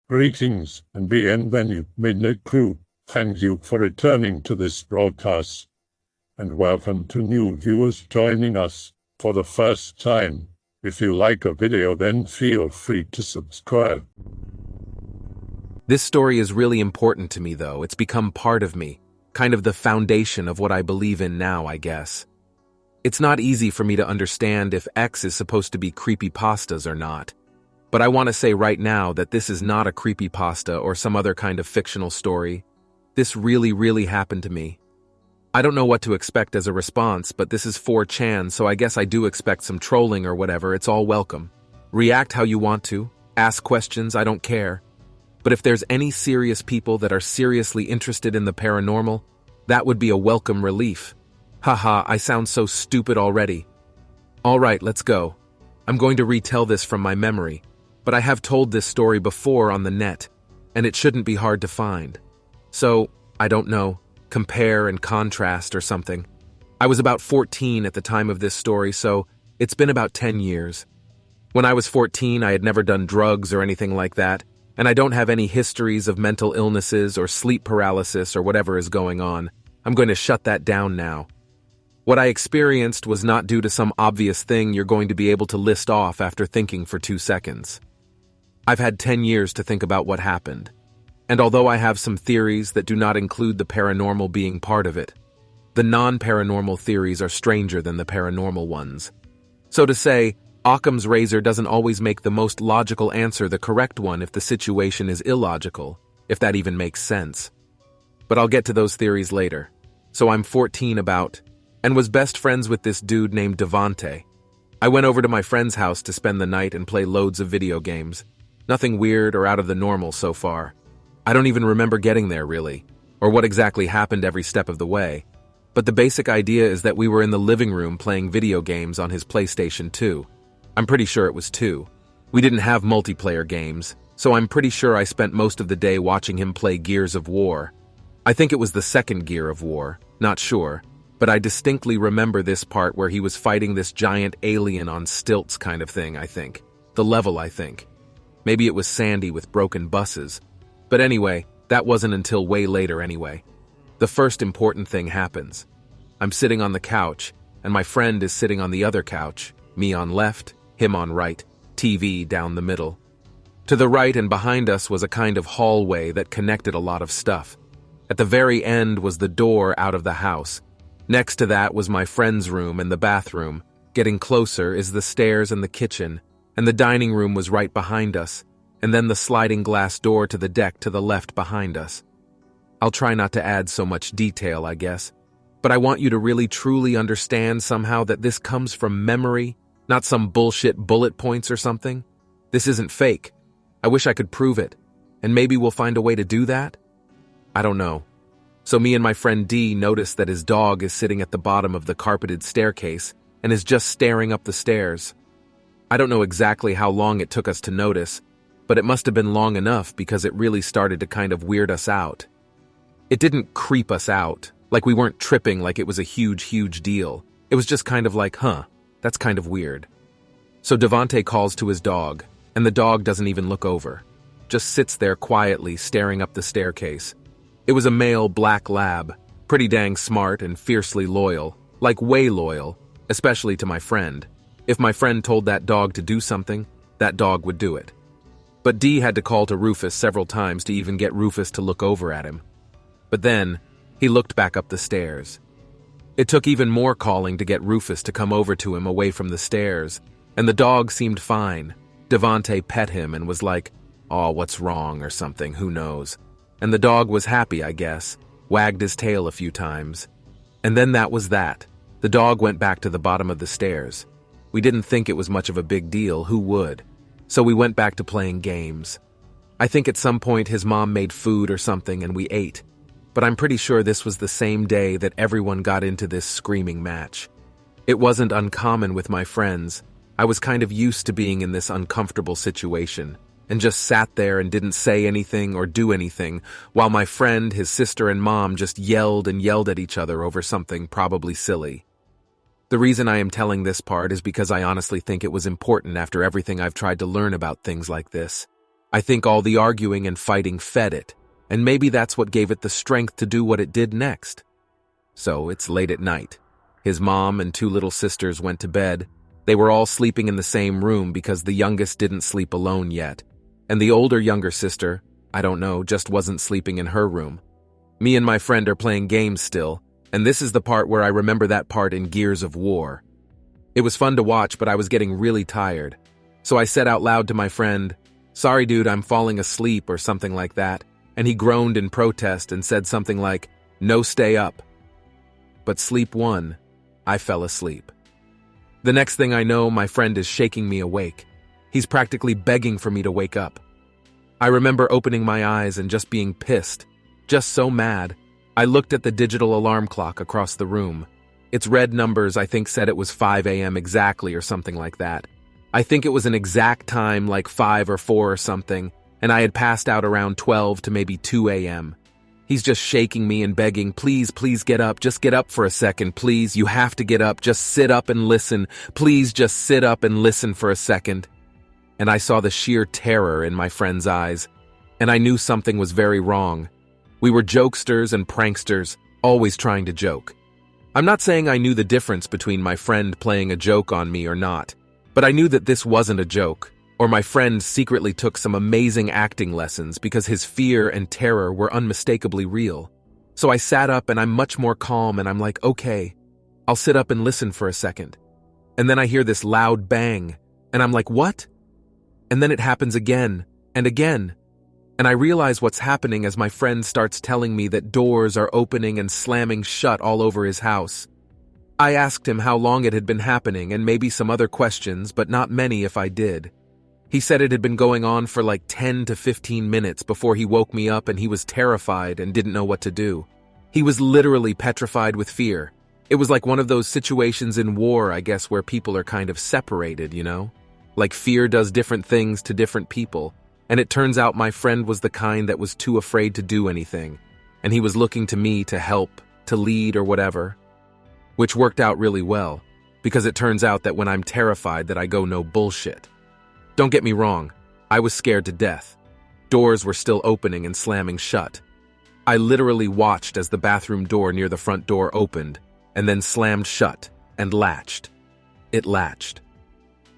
Greetings and bienvenue, MITZU. Thank you for returning to this broadcast, and welcome to new viewers joining us for the first time. If you like a video, then feel free to subscribe. This story is really important to me, though. It's become part of me, kind of the foundation of what I believe in now, I guess. It's not easy for me to understand if X is supposed to be creepypastas or not. But I want to say right now that this is not a creepypasta or some other kind of fictional story. This really happened to me. I don't know what to expect as a response, but this is 4chan, so I guess I do expect some trolling or whatever. It's all welcome. React how you want to. Ask questions, I don't care. But if there's any serious people that are seriously interested in the paranormal, that would be a welcome relief. Haha, I sound so stupid already. Alright, let's go. I'm going to retell this from my memory, but I have told this story before on the net, and it shouldn't be hard to find. So, I don't know, compare and contrast or something. I was about 14 at the time of this story, so it's been about 10 years. When I was 14, I had never done drugs or anything like that, and I don't have any histories of mental illnesses or sleep paralysis or whatever is going on. I'm going to shut that down now. What I experienced was not due to some obvious thing you're going to be able to list off after thinking for 2 seconds. I've had 10 years to think about what happened, and although I have some theories that do not include the paranormal being part of it, the non-paranormal theories are stranger than the paranormal ones. So to say, Occam's razor doesn't always make the most logical answer the correct one if the situation is illogical, if that even makes sense. But I'll get to those theories later. So I'm 14 and was best friends with this dude named Devante. I went over to my friend's house to spend the night and play loads of video games. Nothing weird or out of the normal so far. I don't even remember getting there really, or what exactly happened every step of the way. But the basic idea is that we were in the living room playing video games on his PlayStation 2. I'm pretty sure it was 2. We didn't have multiplayer games, so I'm pretty sure I spent most of the day watching him play Gears of War. I think it was the second Gear of War, not sure, but I distinctly remember this part where he was fighting this giant alien on stilts kind of thing, I think. The level, I think. Maybe it was sandy with broken buses. But anyway, that wasn't until way later anyway. The first important thing happens. I'm sitting on the couch, and my friend is sitting on the other couch, me on left, him on right, TV down the middle. To the right and behind us was a kind of hallway that connected a lot of stuff. At the very end was the door out of the house. Next to that was my friend's room and the bathroom. Getting closer is the stairs and the kitchen, and the dining room was right behind us, and then the sliding glass door to the deck to the left behind us. I'll try not to add so much detail, I guess, but I want you to really truly understand somehow that this comes from memory, not some bullshit bullet points or something. This isn't fake. I wish I could prove it, and maybe we'll find a way to do that? I don't know. So me and my friend D notice that his dog is sitting at the bottom of the carpeted staircase and is just staring up the stairs. I don't know exactly how long it took us to notice, but it must have been long enough because it really started to kind of weird us out. It didn't creep us out, like we weren't tripping like it was a huge deal. It was just kind of like, that's kind of weird. So Devante calls to his dog, and the dog doesn't even look over. Just sits there quietly staring up the staircase. It was a male black lab, pretty dang smart and fiercely loyal, like way loyal, especially to my friend. If my friend told that dog to do something, that dog would do it. But D had to call to Rufus several times to even get Rufus to look over at him. But then, he looked back up the stairs. It took even more calling to get Rufus to come over to him away from the stairs, and the dog seemed fine. Devante pet him and was like, "Oh, what's wrong?" or something, who knows. And the dog was happy, I guess, wagged his tail a few times. And then that was that. The dog went back to the bottom of the stairs. We didn't think it was much of a big deal, who would? So we went back to playing games. I think at some point his mom made food or something and we ate. But I'm pretty sure this was the same day that everyone got into this screaming match. It wasn't uncommon with my friends. I was kind of used to being in this uncomfortable situation, and just sat there and didn't say anything or do anything, while my friend, his sister, and mom just yelled and yelled at each other over something probably silly. The reason I am telling this part is because I honestly think it was important after everything I've tried to learn about things like this. I think all the arguing and fighting fed it, and maybe that's what gave it the strength to do what it did next. So it's late at night. His mom and 2 little sisters went to bed. They were all sleeping in the same room because the youngest didn't sleep alone yet. And the older younger sister, I don't know, just wasn't sleeping in her room. Me and my friend are playing games still, and this is the part where I remember that part in Gears of War. It was fun to watch, but I was getting really tired. So I said out loud to my friend, "Sorry dude, I'm falling asleep," or something like that, and he groaned in protest and said something like, "No, stay up." But sleep won. I fell asleep. The next thing I know, my friend is shaking me awake. He's practically begging for me to wake up. I remember opening my eyes and just being pissed, just so mad. I looked at the digital alarm clock across the room. Its red numbers, I think, said it was 5 a.m. exactly or something like that. I think it was an exact time, like 5 or 4 or something, and I had passed out around 12 to maybe 2 a.m. He's just shaking me and begging, "Please, please get up, just get up for a second, please, you have to get up, just sit up and listen, please just sit up and listen for a second." And I saw the sheer terror in my friend's eyes, and I knew something was very wrong. We were jokesters and pranksters, always trying to joke. I'm not saying I knew the difference between my friend playing a joke on me or not, but I knew that this wasn't a joke, or my friend secretly took some amazing acting lessons because his fear and terror were unmistakably real. So I sat up and I'm much more calm and I'm like, "Okay, I'll sit up and listen for a second." And then I hear this loud bang, and I'm like, "What?" And then it happens again and again. And I realize what's happening as my friend starts telling me that doors are opening and slamming shut all over his house. I asked him how long it had been happening and maybe some other questions, but not many if I did. He said it had been going on for like 10 to 15 minutes before he woke me up and he was terrified and didn't know what to do. He was literally petrified with fear. It was like one of those situations in war, I guess, where people are kind of separated, you know? Like fear does different things to different people. And it turns out my friend was the kind that was too afraid to do anything, and he was looking to me to help, to lead or whatever. Which worked out really well, because it turns out that when I'm terrified that I go no bullshit. Don't get me wrong, I was scared to death. Doors were still opening and slamming shut. I literally watched as the bathroom door near the front door opened, and then slammed shut, and latched. It latched.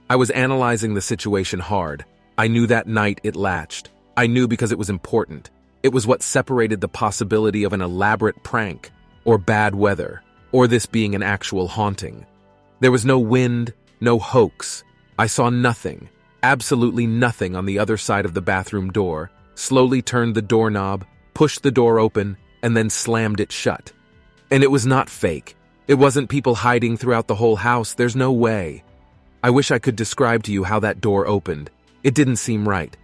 I was analyzing the situation hard. I knew that night it latched. I knew because it was important. It was what separated the possibility of an elaborate prank, or bad weather, or this being an actual haunting. There was no wind, no hoax. I saw nothing, absolutely nothing on the other side of the bathroom door, slowly turned the doorknob, pushed the door open, and then slammed it shut. And it was not fake. It wasn't people hiding throughout the whole house. There's no way. I wish I could describe to you how that door opened. It didn't seem right.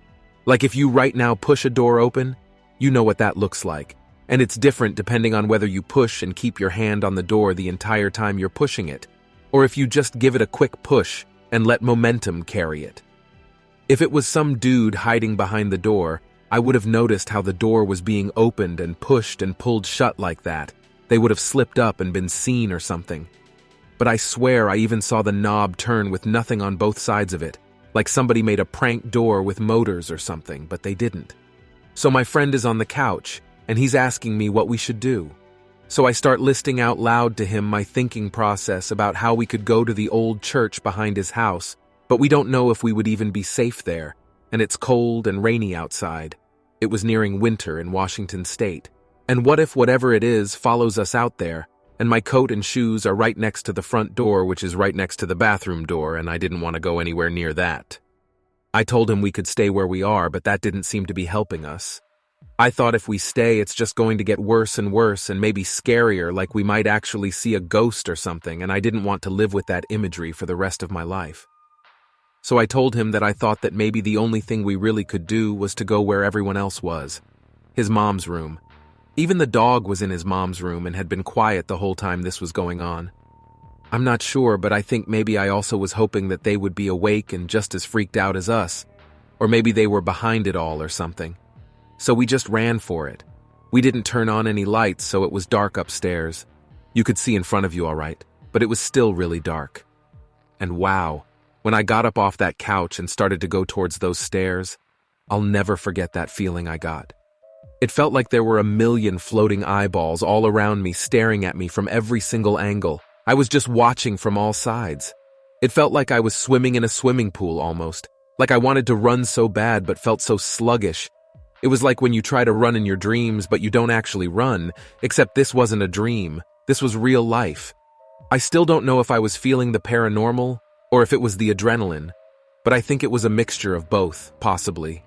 Like if you right now push a door open, you know what that looks like. And it's different depending on whether you push and keep your hand on the door the entire time you're pushing it, or if you just give it a quick push and let momentum carry it. If it was some dude hiding behind the door, I would have noticed how the door was being opened and pushed and pulled shut like that. They would have slipped up and been seen or something. But I swear I even saw the knob turn with nothing on both sides of it. Like somebody made a prank door with motors or something, but they didn't. So my friend is on the couch, and he's asking me what we should do. So I start listing out loud to him my thinking process about how we could go to the old church behind his house, but we don't know if we would even be safe there, and it's cold and rainy outside. It was nearing winter in Washington State. And what if whatever it is follows us out there, and my coat and shoes are right next to the front door, which is right next to the bathroom door, and I didn't want to go anywhere near that. I told him we could stay where we are, but that didn't seem to be helping us. I thought if we stay, it's just going to get worse and worse and maybe scarier, like we might actually see a ghost or something, and I didn't want to live with that imagery for the rest of my life. So I told him that I thought that maybe the only thing we really could do was to go where everyone else was. His mom's room. Even the dog was in his mom's room and had been quiet the whole time this was going on. I'm not sure, but I think maybe I also was hoping that they would be awake and just as freaked out as us. Or maybe they were behind it all or something. So we just ran for it. We didn't turn on any lights, so it was dark upstairs. You could see in front of you all right, but it was still really dark. And wow, when I got up off that couch and started to go towards those stairs, I'll never forget that feeling I got. It felt like there were a million floating eyeballs all around me staring at me from every single angle. I was just watching from all sides. It felt like I was swimming in a swimming pool almost, like I wanted to run so bad but felt so sluggish. It was like when you try to run in your dreams but you don't actually run, except this wasn't a dream, this was real life. I still don't know if I was feeling the paranormal or if it was the adrenaline, but I think it was a mixture of both, possibly.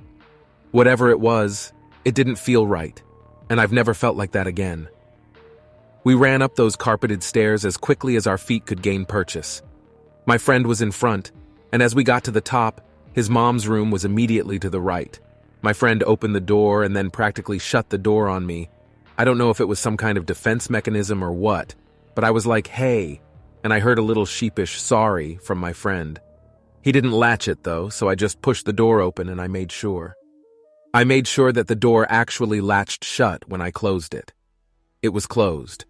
Whatever it was, it didn't feel right, and I've never felt like that again. We ran up those carpeted stairs as quickly as our feet could gain purchase. My friend was in front, and as we got to the top, his mom's room was immediately to the right. My friend opened the door and then practically shut the door on me. I don't know if it was some kind of defense mechanism or what, but I was like, hey, and I heard a little sheepish sorry from my friend. He didn't latch it though, so I just pushed the door open and I made sure. I made sure that the door actually latched shut when I closed it. It was closed.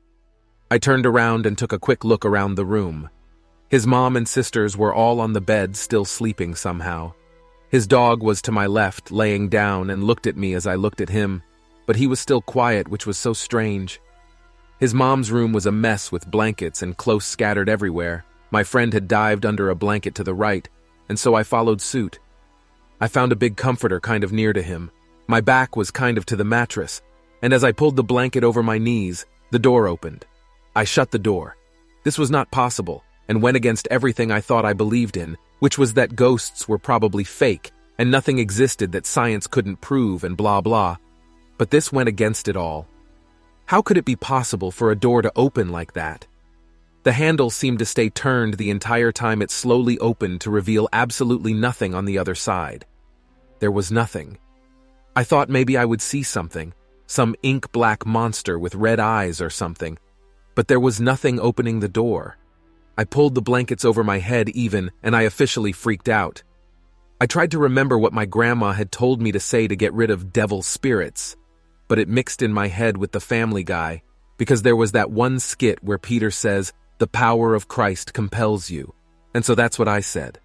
I turned around and took a quick look around the room. His mom and sisters were all on the bed still sleeping somehow. His dog was to my left, laying down and looked at me as I looked at him, but he was still quiet, which was so strange. His mom's room was a mess with blankets and clothes scattered everywhere. My friend had dived under a blanket to the right, and so I followed suit. I found a big comforter kind of near to him. My back was kind of to the mattress, and as I pulled the blanket over my knees, the door opened. I shut the door. This was not possible, and went against everything I thought I believed in, which was that ghosts were probably fake, and nothing existed that science couldn't prove and blah blah. But this went against it all. How could it be possible for a door to open like that? The handle seemed to stay turned the entire time it slowly opened to reveal absolutely nothing on the other side. There was nothing. I thought maybe I would see something, some ink-black monster with red eyes or something, but there was nothing opening the door. I pulled the blankets over my head even, and I officially freaked out. I tried to remember what my grandma had told me to say to get rid of devil spirits, but it mixed in my head with the Family Guy, because there was that one skit where Peter says, "The power of Christ compels you," and so that's what I said.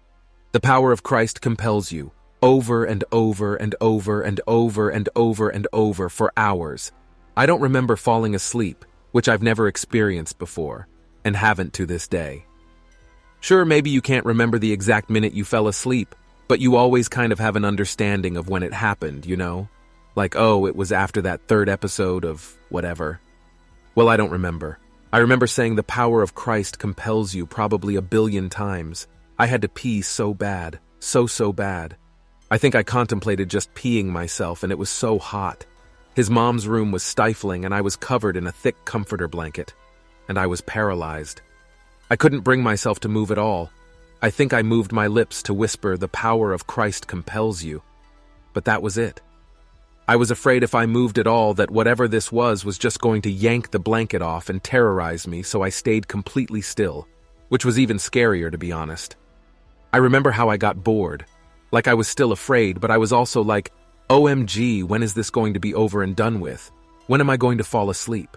The power of Christ compels you, over and over and over and over and over and over for hours. I don't remember falling asleep, which I've never experienced before, and haven't to this day. Sure, maybe you can't remember the exact minute you fell asleep, but you always kind of have an understanding of when it happened, you know? Like, oh, it was after that third episode of whatever. Well, I don't remember. I remember saying the power of Christ compels you probably 1,000,000,000 times. I had to pee so bad, so bad. I think I contemplated just peeing myself, and it was so hot. His mom's room was stifling, and I was covered in a thick comforter blanket. And I was paralyzed. I couldn't bring myself to move at all. I think I moved my lips to whisper, "The power of Christ compels you." But that was it. I was afraid if I moved at all that whatever this was just going to yank the blanket off and terrorize me, so I stayed completely still, which was even scarier to be honest. I remember how I got bored. Like I was still afraid, but I was also like, OMG, when is this going to be over and done with? When am I going to fall asleep?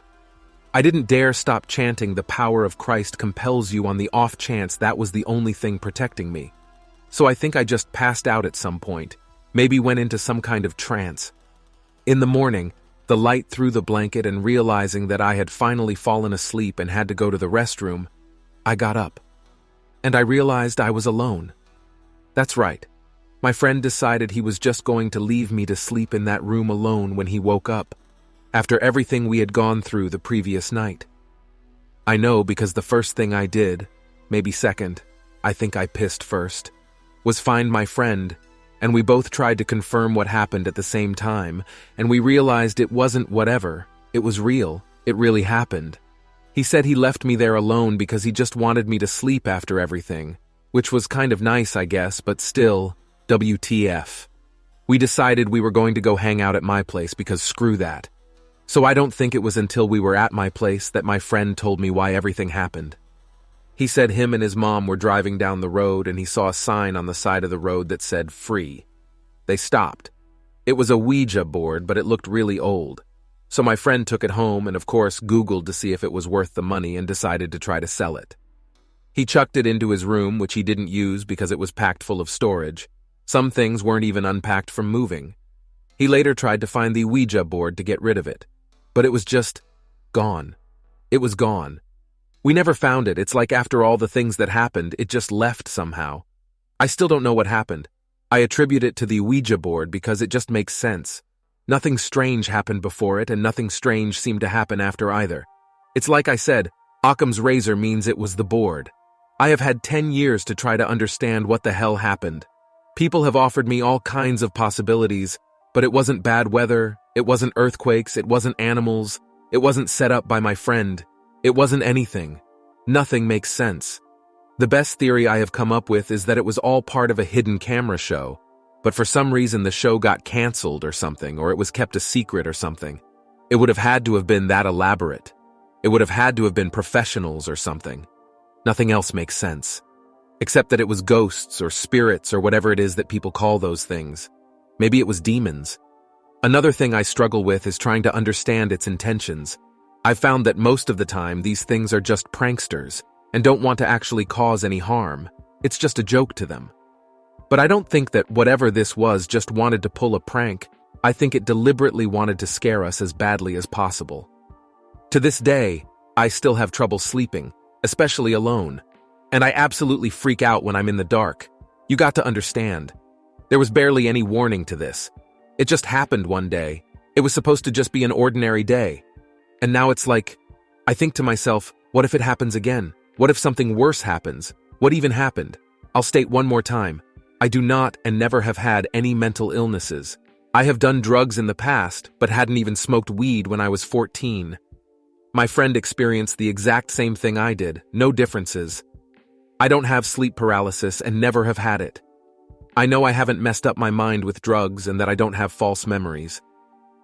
I didn't dare stop chanting "The power of Christ compels you" on the off chance that was the only thing protecting me. So I think I just passed out at some point, maybe went into some kind of trance. In the morning, the light through the blanket and realizing that I had finally fallen asleep and had to go to the restroom, I got up. And I realized I was alone. That's right. My friend decided he was just going to leave me to sleep in that room alone when he woke up, after everything we had gone through the previous night. I know because the first thing I did, maybe second, I think I pissed first, was find my friend, and we both tried to confirm what happened at the same time, and we realized it wasn't whatever, it was real, it really happened. He said he left me there alone because he just wanted me to sleep after everything, which was kind of nice, I guess, but still, WTF. We decided we were going to go hang out at my place because screw that. So I don't think it was until we were at my place that my friend told me why everything happened. He said him and his mom were driving down the road and he saw a sign on the side of the road that said free. They stopped. It was a Ouija board, but it looked really old. So my friend took it home and of course Googled to see if it was worth the money and decided to try to sell it. He chucked it into his room, which he didn't use because it was packed full of storage. Some things weren't even unpacked from moving. He later tried to find the Ouija board to get rid of it, but it was just gone. It was gone. We never found it. It's like after all the things that happened, it just left somehow. I still don't know what happened. I attribute it to the Ouija board because it just makes sense. Nothing strange happened before it, and nothing strange seemed to happen after either. It's like I said, Occam's razor means it was the board. I have had 10 years to try to understand what the hell happened. People have offered me all kinds of possibilities, but it wasn't bad weather, it wasn't earthquakes, it wasn't animals, it wasn't set up by my friend, it wasn't anything. Nothing makes sense. The best theory I have come up with is that it was all part of a hidden camera show, but for some reason the show got canceled or something, or it was kept a secret or something. It would have had to have been that elaborate. It would have had to have been professionals or something. Nothing else makes sense. Except that it was ghosts or spirits or whatever it is that people call those things. Maybe it was demons. Another thing I struggle with is trying to understand its intentions. I've found that most of the time these things are just pranksters and don't want to actually cause any harm. It's just a joke to them. But I don't think that whatever this was just wanted to pull a prank. I think it deliberately wanted to scare us as badly as possible. To this day, I still have trouble sleeping, especially alone. And I absolutely freak out when I'm in the dark. You got to understand. There was barely any warning to this. It just happened one day. It was supposed to just be an ordinary day. And now it's like, I think to myself, what if it happens again? What if something worse happens? What even happened? I'll state one more time. I do not and never have had any mental illnesses. I have done drugs in the past, but hadn't even smoked weed when I was 14. My friend experienced the exact same thing I did, no differences. I don't have sleep paralysis and never have had it. I know I haven't messed up my mind with drugs and that I don't have false memories.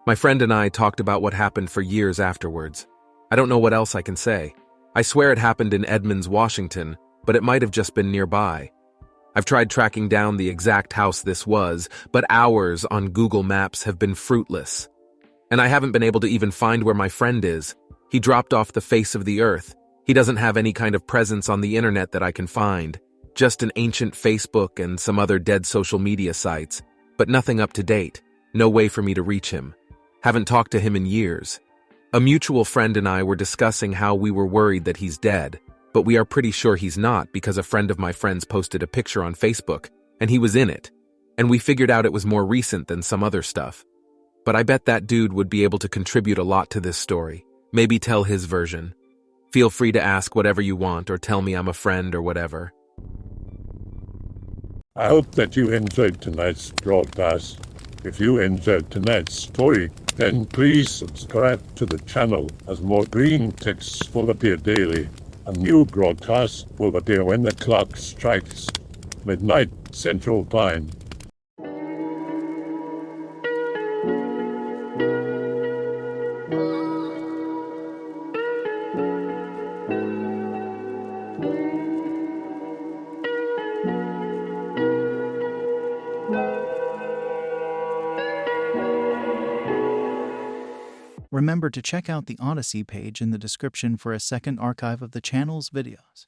My friend and I talked about what happened for years afterwards. I don't know what else I can say. I swear it happened in Edmonds, Washington, but it might have just been nearby. I've tried tracking down the exact house this was, but hours on Google Maps have been fruitless. And I haven't been able to even find where my friend is. He dropped off the face of the earth. He doesn't have any kind of presence on the internet that I can find. Just an ancient Facebook and some other dead social media sites, but nothing up to date. No way for me to reach him. Haven't talked to him in years. A mutual friend and I were discussing how we were worried that he's dead, but we are pretty sure he's not because a friend of my friend's posted a picture on Facebook, and he was in it, and we figured out it was more recent than some other stuff. But I bet that dude would be able to contribute a lot to this story. Maybe tell his version. Feel free to ask whatever you want or tell me I'm a friend or whatever. I hope that you enjoyed tonight's broadcast. If you enjoyed tonight's story, then please subscribe to the channel as more green texts will appear daily. A new broadcast will appear when the clock strikes midnight Central Time. Remember to check out the Odyssey page in the description for a second archive of the channel's videos.